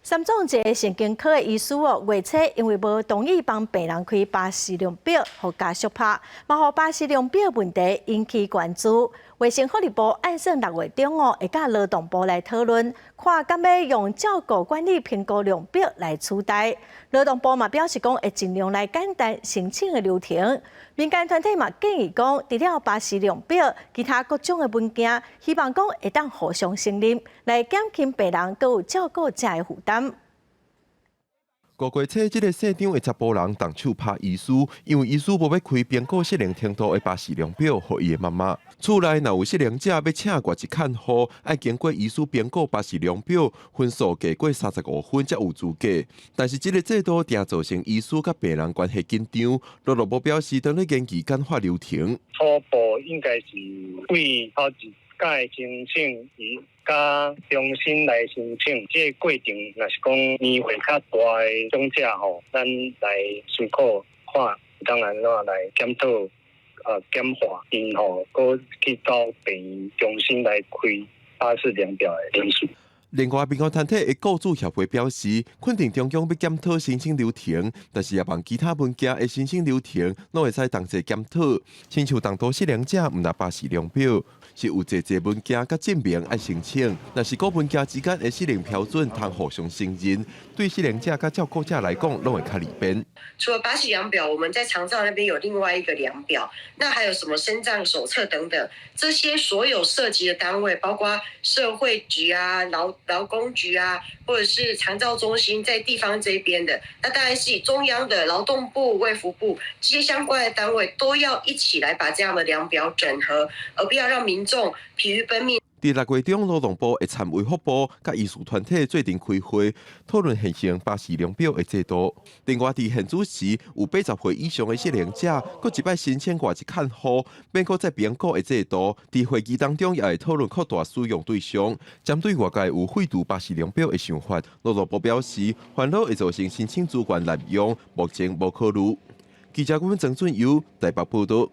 三总一个神经科的医师月初因为无同意帮病人开巴氏量表，互家属拍，嘛互巴氏量表问题引起关注。卫生福利部按算6月中会甲劳动部来讨论，看敢要用照顾管理评估量表来取代。劳动部嘛表示讲会尽量来简单申请的流程。民间团体嘛建议讲，除了巴氏量表，其他各种的文件，希望讲会当互相信任，来减轻病人佮有照顾者的负担。5月初，这个县长的查甫人动手拍医师，因为医师无要开评估适龄程度的巴氏量表，予伊的妈妈。厝内若有适龄者要请挂一看护，爱经过医师评估巴氏量表，分数过过35分才有资格。但是这个制度定造成医师甲病人关系紧张。劳动部表示，当咧研究简化流程。初步应该是为头一届申请伊。甲中心来申请，这个过程若是讲年岁较大的长者吼，咱来思考看，当然来检讨简化因吼，搁去到病院中心来开巴氏量表的人数。另外，民间团体的雇主协会表示，肯定中央要检讨申请流程，但是也望其他文件的申请流程，拢会使同齐检讨。亲像大多适龄者毋拿巴氏量表，是有侪文件甲证明爱申请，但是各文件之间的适龄标准通互相信任，对适龄者甲照顾者来讲，拢会较利便。除了巴氏量表，我们在长照那边有另外一个量表，那还有什么身障手册等等，这些所有涉及的单位，包括社会局啊、劳工局啊，或者是长照中心在地方这边的，那当然是以中央的劳动部、卫福部这些相关的单位都要一起来把这样的量表整合，而不要让民众疲于奔命。伫6月中，劳动部会参卫福部甲医师团体做阵开会，讨论现行巴氏量表的制度。另外，伫现主时有80岁以上的适龄者，搁一摆申请挂一看护，免搁再评估的制度。伫会议当中也会讨论扩大使用对象。针对外界有废除巴氏量表的想法，劳动部表示，烦恼会造成申请资源滥用，目前无考虑。记者阮郑俊友台北报道。